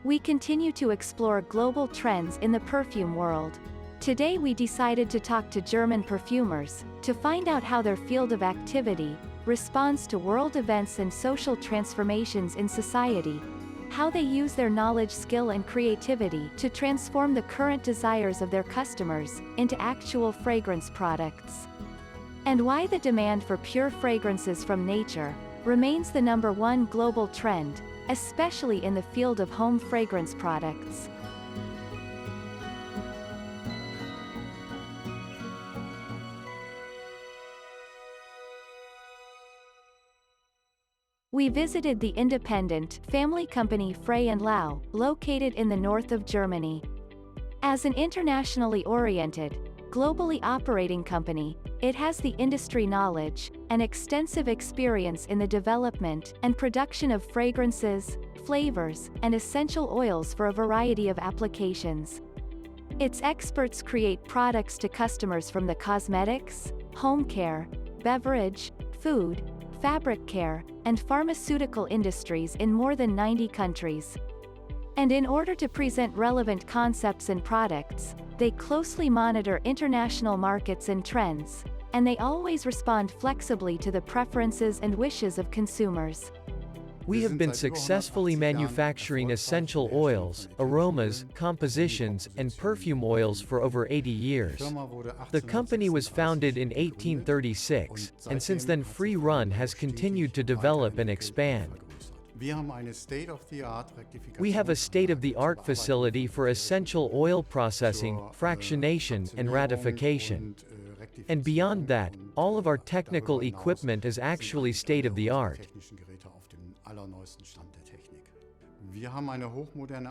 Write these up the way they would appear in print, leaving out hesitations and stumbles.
We continue to explore global trends in the perfume world. Today we decided to talk to German perfumers, to find out how their field of activity responds to world events and social transformations in society, how they use their knowledge, skill and creativity to transform the current desires of their customers into actual fragrance products, and why the demand for pure fragrances from nature remains the #1 global trend, especially in the field of home fragrance products. We visited the independent, family company FREY&LAU, located in the north of Germany. As an internationally oriented, globally operating company, it has the industry knowledge and extensive experience in the development and production of fragrances, flavors, and essential oils for a variety of applications. Its experts create products to customers from the cosmetics, home care, beverage, food, fabric care, and pharmaceutical industries in more than 90 countries. And in order to present relevant concepts and products, they closely monitor international markets and trends, and they always respond flexibly to the preferences and wishes of consumers. We have been successfully manufacturing essential oils, aromas, compositions, and perfume oils for over 80 years. The company was founded in 1836, and since then FREY&LAU has continued to develop and expand. We have a state-of-the-art facility for essential oil processing, fractionation, and ratification. And beyond that, all of our technical equipment is actually state-of-the-art.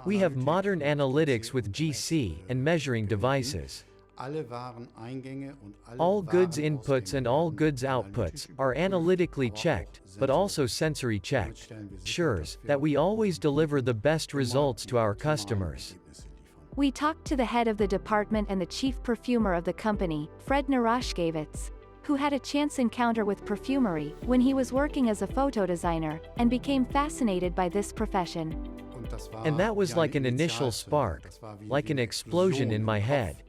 We have modern analytics with GC and measuring devices. All goods inputs and all goods outputs are analytically checked, but also sensory checked. Ensures that we always deliver the best results to our customers. We talked to the head of the department and the chief perfumer of the company, Fred Narashkevitz, who had a chance encounter with perfumery when he was working as a photo designer, and became fascinated by this profession. And that was like an initial spark, like an explosion in my head.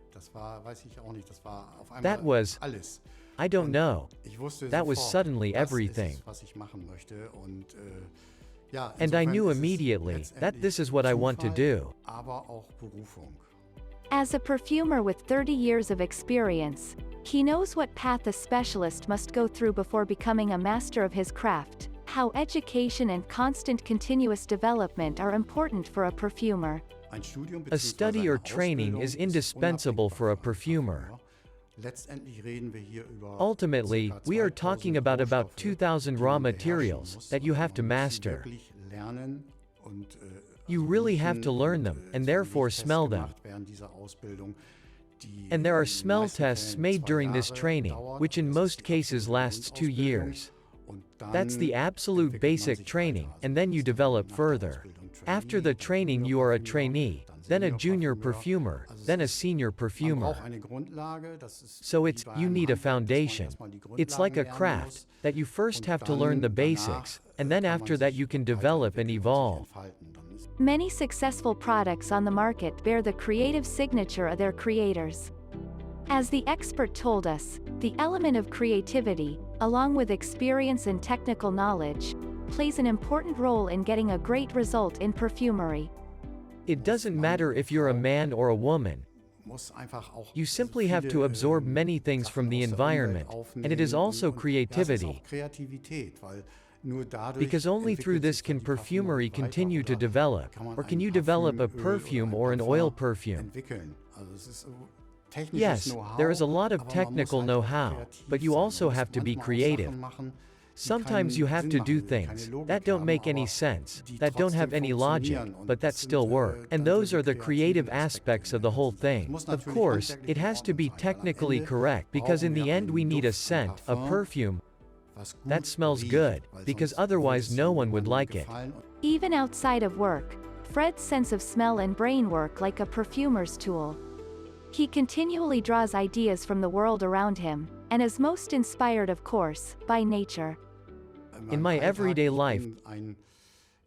That was, I don't know, that was suddenly everything. And I knew immediately that this is what I want to do. As a perfumer with 30 years of experience, he knows what path a specialist must go through before becoming a master of his craft, how education and constant continuous development are important for a perfumer. A study or training is indispensable for a perfumer. Ultimately, we are talking about 2,000 raw materials that you have to master. You really have to learn them, and therefore smell them. And there are smell tests made during this training, which in most cases lasts 2 years. That's the absolute basic training, and then you develop further. After the training you are a trainee, then a junior perfumer, then a senior perfumer. So you need a foundation. It's like a craft, that you first have to learn the basics, and then after that you can develop and evolve. Many successful products on the market bear the creative signature of their creators. As the expert told us, the element of creativity, along with experience and technical knowledge, plays an important role in getting a great result in perfumery. It doesn't matter if you're a man or a woman. You simply have to absorb many things from the environment, and it is also creativity. Because only through this can perfumery continue to develop, or can you develop a perfume or an oil perfume. Yes, there is a lot of technical know-how, but you also have to be creative. Sometimes you have to do things that don't make any sense, that don't have any logic, but that still work. And those are the creative aspects of the whole thing. Of course, it has to be technically correct, because in the end we need a scent, a perfume, that smells good, because otherwise no one would like it. Even outside of work, Fred's sense of smell and brain work like a perfumer's tool. He continually draws ideas from the world around him, and is most inspired, of course, by nature. In my everyday life,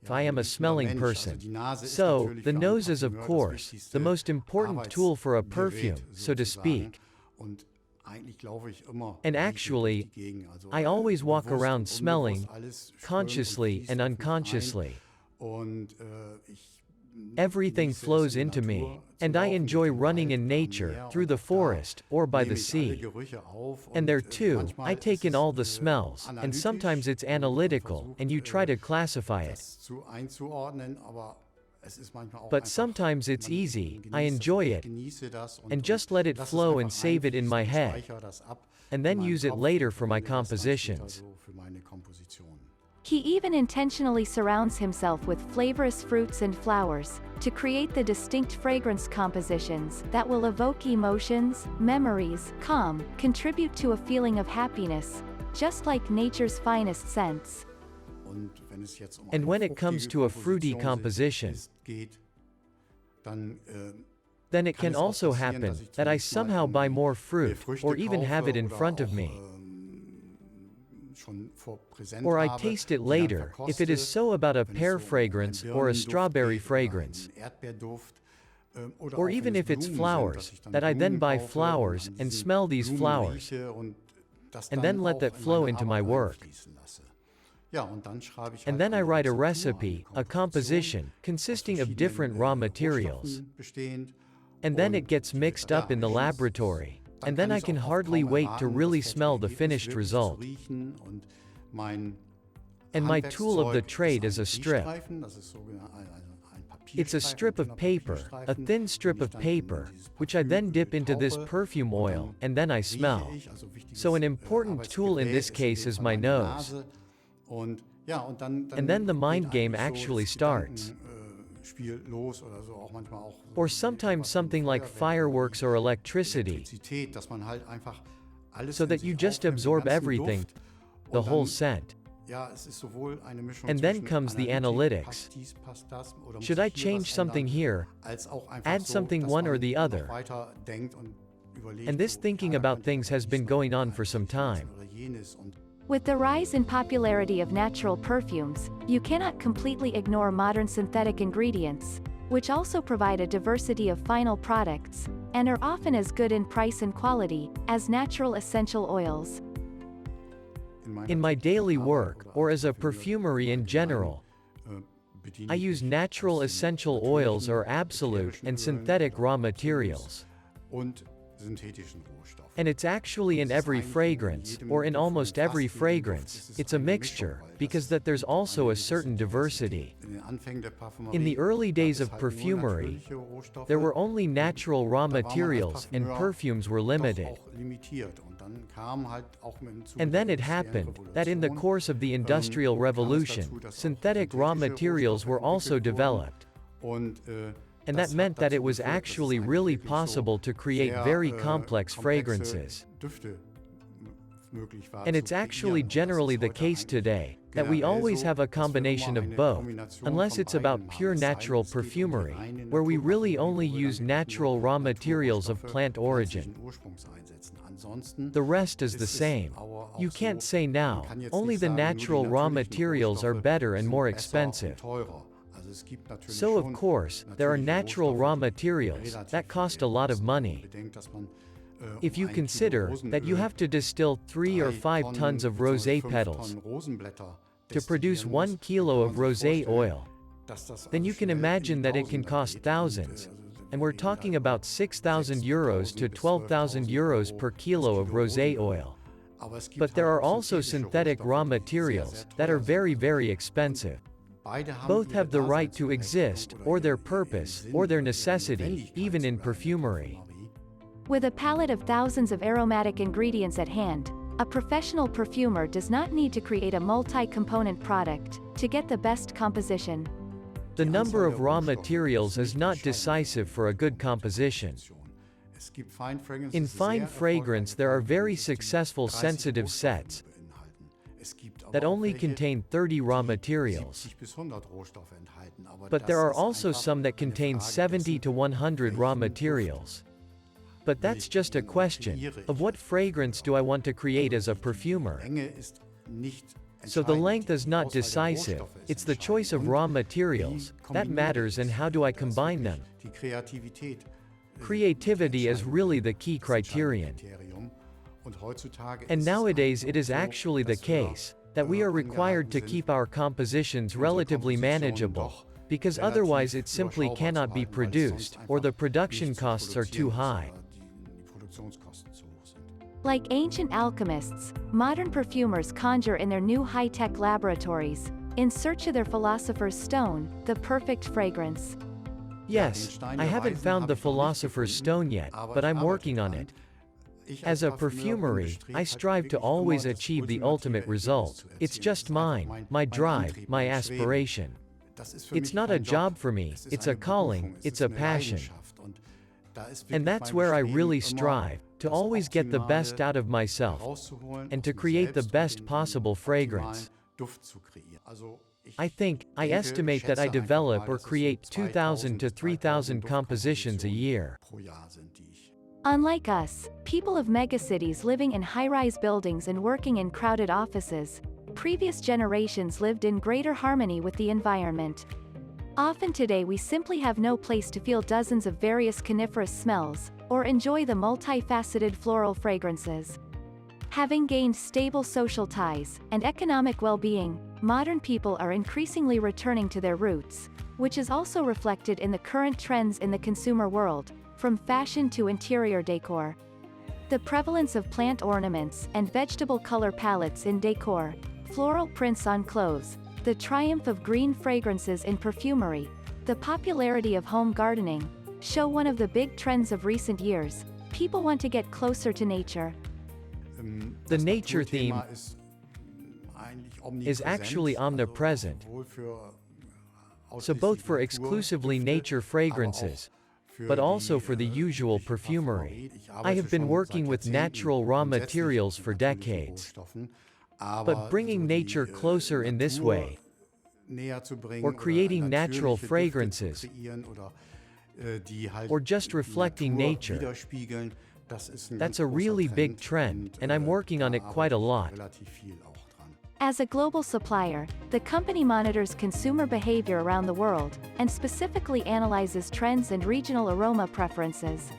I am a smelling person. So, the nose is of course, the most important tool for a perfume, so to speak. And actually, I always walk around smelling, consciously and unconsciously. Everything flows into me, and I enjoy running in nature, through the forest, or by the sea. And there too, I take in all the smells, and sometimes it's analytical, and you try to classify it. But sometimes it's easy, I enjoy it, and just let it flow and save it in my head, and then use it later for my compositions. He even intentionally surrounds himself with flavorous fruits and flowers, to create the distinct fragrance compositions that will evoke emotions, memories, calm, contribute to a feeling of happiness, just like nature's finest scents. And when it comes to a fruity composition, then it can also happen that I somehow buy more fruit, or even have it in front of me. Or I taste it later, if it is so about a pear fragrance or a strawberry fragrance. Or even if it's flowers, that I then buy flowers and smell these flowers, and then let that flow into my work. And then I write a recipe, a composition, consisting of different raw materials. And then it gets mixed up in the laboratory. And then I can hardly wait to really smell the finished result. And my tool of the trade is a strip. It's a strip of paper, a thin strip of paper, which I then dip into this perfume oil, and then I smell. So an important tool in this case is my nose. And then the mind game actually starts. Or sometimes something like fireworks or electricity, so that you just absorb everything, the whole scent. And then comes the analytics. Should I change something here, add something one or the other? And this thinking about things has been going on for some time. With the rise in popularity of natural perfumes, you cannot completely ignore modern synthetic ingredients, which also provide a diversity of final products, and are often as good in price and quality, as natural essential oils. In my daily work, or as a perfumery in general, I use natural essential oils or absolute and synthetic raw materials. And it's actually in every fragrance, or in almost every fragrance, it's a mixture, because that there's also a certain diversity. In the early days of perfumery, there were only natural raw materials, and perfumes were limited. And then it happened, that in the course of the Industrial Revolution, synthetic raw materials were also developed. And that meant that it was actually really possible to create very complex fragrances. And it's actually generally the case today, that we always have a combination of both, unless it's about pure natural perfumery, where we really only use natural raw materials of plant origin. The rest is the same. You can't say now, only the natural raw materials are better and more expensive. So of course, there are natural raw materials that cost a lot of money. If you consider that you have to distill 3 or 5 tons of rosé petals to produce 1 kilo of rosé oil, then you can imagine that it can cost thousands, and we're talking about 6,000 euros to 12,000 euros per kilo of rosé oil. But there are also synthetic raw materials that are very, very expensive. Both have the right to exist, or their purpose, or their necessity, even in perfumery. With a palette of thousands of aromatic ingredients at hand, a professional perfumer does not need to create a multi-component product to get the best composition. The number of raw materials is not decisive for a good composition. In fine fragrance there are very successful sensitive sets that only contain 30 raw materials. But there are also some that contain 70 to 100 raw materials. But that's just a question of what fragrance do I want to create as a perfumer. So the length is not decisive, it's the choice of raw materials that matters and how do I combine them. Creativity is really the key criterion. And nowadays it is actually the case that we are required to keep our compositions relatively manageable, because otherwise it simply cannot be produced, or the production costs are too high. Like ancient alchemists, modern perfumers conjure in their new high-tech laboratories, in search of their philosopher's stone, the perfect fragrance. Yes, I haven't found the philosopher's stone yet, but I'm working on it. As a perfumery, I strive to always achieve the ultimate result. It's just mine, my drive, my aspiration. It's not a job for me, it's a calling, it's a passion. And that's where I really strive, to always get the best out of myself, and to create the best possible fragrance. I estimate that I develop or create 2,000 to 3,000 compositions a year. Unlike us, people of megacities living in high-rise buildings and working in crowded offices, previous generations lived in greater harmony with the environment. Often today we simply have no place to feel dozens of various coniferous smells, or enjoy the multifaceted floral fragrances. Having gained stable social ties and economic well-being, modern people are increasingly returning to their roots, which is also reflected in the current trends in the consumer world, from fashion to interior decor. The prevalence of plant ornaments and vegetable color palettes in decor, floral prints on clothes, the triumph of green fragrances in perfumery, the popularity of home gardening, show one of the big trends of recent years. People want to get closer to nature. The nature theme is actually omnipresent. So both for exclusively nature fragrances, but also for the usual perfumery. I have been working with natural raw materials for decades. But bringing nature closer in this way, or creating natural fragrances, or just reflecting nature, that's a really big trend, and I'm working on it quite a lot. As a global supplier, the company monitors consumer behavior around the world, and specifically analyzes trends and regional aroma preferences.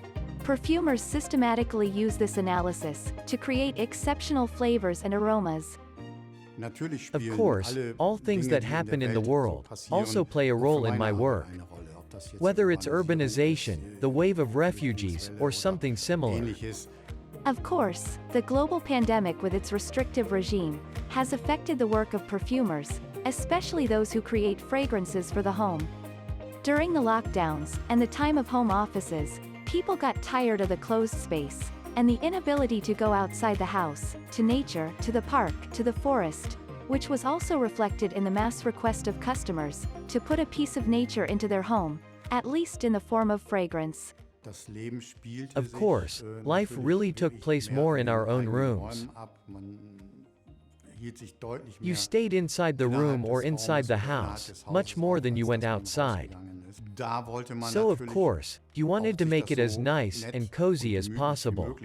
Perfumers systematically use this analysis to create exceptional flavors and aromas. Of course, all things that happen in the world also play a role in my work. Whether it's urbanization, the wave of refugees, or something similar. Of course, the global pandemic with its restrictive regime has affected the work of perfumers, especially those who create fragrances for the home. During the lockdowns and the time of home offices, people got tired of the closed space and the inability to go outside the house, to nature, to the park, to the forest, which was also reflected in the mass request of customers to put a piece of nature into their home, at least in the form of fragrance. Of course, life really took place more in our own rooms. You stayed inside the room or inside the house, much more than you went outside. So of course, you wanted to make it as nice and cozy as possible.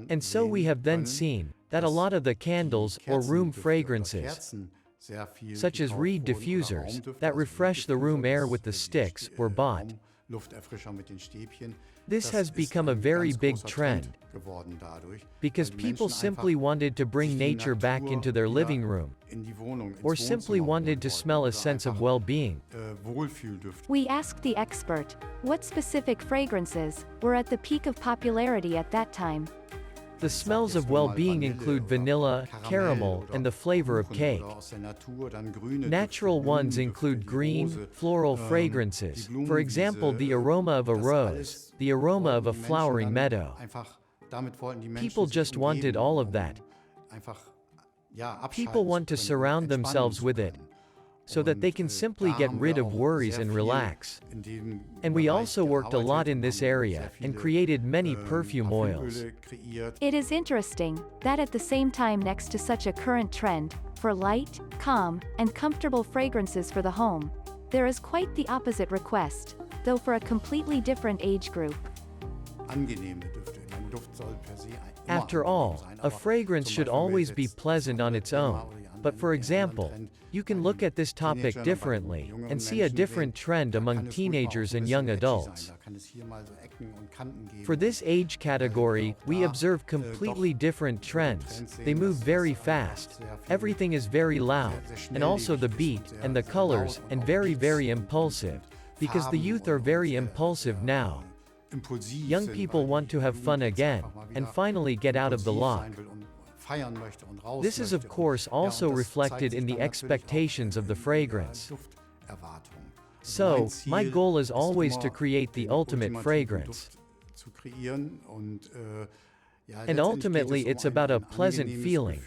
And so we have then seen that a lot of the candles or room fragrances, such as reed diffusers, that refresh the room air with the sticks, were bought. This has become a very big trend, because people simply wanted to bring nature back into their living room, or simply wanted to smell a sense of well-being. We asked the expert, what specific fragrances were at the peak of popularity at that time? The smells of well-being include vanilla, caramel, and the flavor of cake. Natural ones include green, floral fragrances, for example the aroma of a rose, the aroma of a flowering meadow. People just wanted all of that. People want to surround themselves with it, so that they can simply get rid of worries and relax. And we also worked a lot in this area, and created many perfume oils. It is interesting that at the same time, next to such a current trend for light, calm, and comfortable fragrances for the home, there is quite the opposite request, though for a completely different age group. After all, a fragrance should always be pleasant on its own. But for example, you can look at this topic differently, and see a different trend among teenagers and young adults. For this age category, we observe completely different trends. They move very fast, everything is very loud, and also the beat, and the colors, and very impulsive. Because the youth are very impulsive now. Young people want to have fun again, and finally get out of the lock. This is of course also reflected in the expectations of the fragrance. So, my goal is always to create the ultimate fragrance. And ultimately it's about a pleasant feeling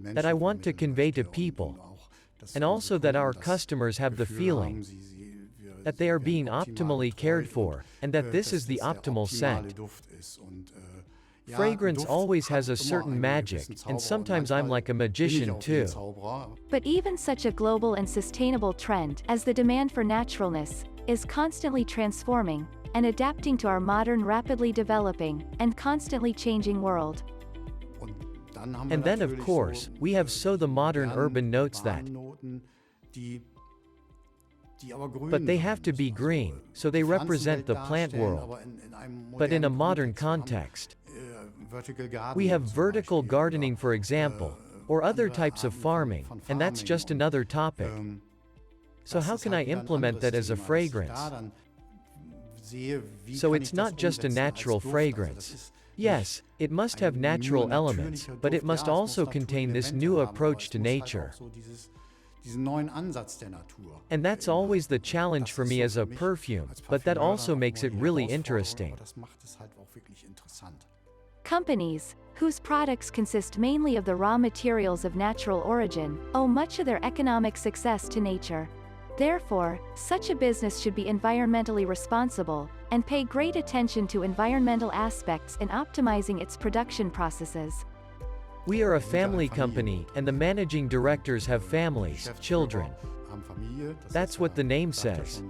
that I want to convey to people, and also that our customers have the feeling that they are being optimally cared for, and that this is the optimal scent. Fragrance always has a certain magic, and sometimes I'm like a magician too. But even such a global and sustainable trend as the demand for naturalness is constantly transforming and adapting to our modern, rapidly developing and constantly changing world. And then of course, we have the modern urban notes that, but they have to be green, so they represent the plant world. But in a modern context, we have vertical gardening, for example, or other types of farming, and that's just another topic. So how can I implement that as a fragrance? So it's not just a natural fragrance. Yes, it must have natural elements, but it must also contain this new approach to nature. And that's always the challenge for me as a perfume, but that also makes it really interesting. Companies, whose products consist mainly of the raw materials of natural origin, owe much of their economic success to nature. Therefore, such a business should be environmentally responsible, and pay great attention to environmental aspects in optimizing its production processes. We are a family company, and the managing directors have families, children. That's what the name says.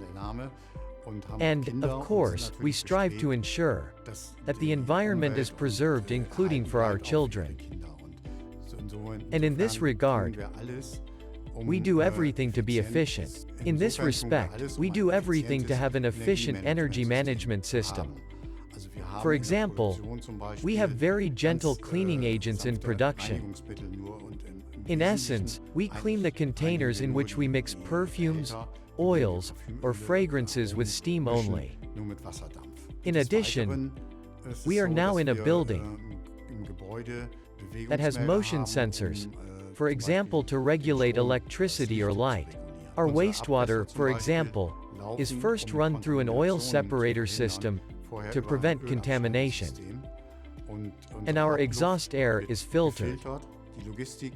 And, of course, we strive to ensure that the environment is preserved, including for our children. And in this regard, we do everything to be efficient. In this respect, we do everything to have an efficient energy management system. For example, we have very gentle cleaning agents in production. In essence, we clean the containers in which we mix perfumes, oils, or fragrances with steam only. In addition, we are now in a building that has motion sensors, for example to regulate electricity or light. Our wastewater, for example, is first run through an oil separator system to prevent contamination. And our exhaust air is filtered.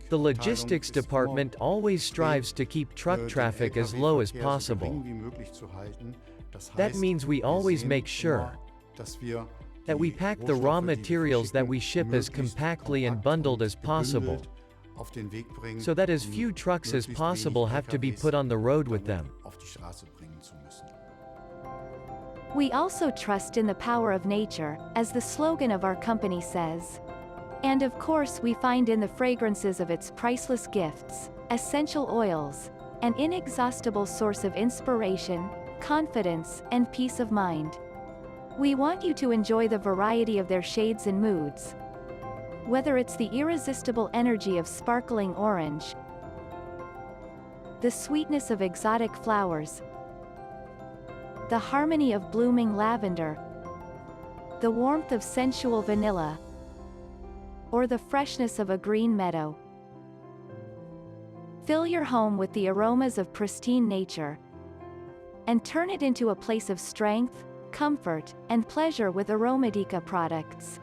The logistics department always strives to keep truck traffic as low as possible. That means we always make sure that we pack the raw materials that we ship as compactly and bundled as possible, so that as few trucks as possible have to be put on the road with them. We also trust in the power of nature, as the slogan of our company says. And of course we find in the fragrances of its priceless gifts, essential oils, an inexhaustible source of inspiration, confidence, and peace of mind. We want you to enjoy the variety of their shades and moods. Whether it's the irresistible energy of sparkling orange, the sweetness of exotic flowers, the harmony of blooming lavender, the warmth of sensual vanilla, or the freshness of a green meadow. Fill your home with the aromas of pristine nature, and turn it into a place of strength, comfort, and pleasure with Aromatica products.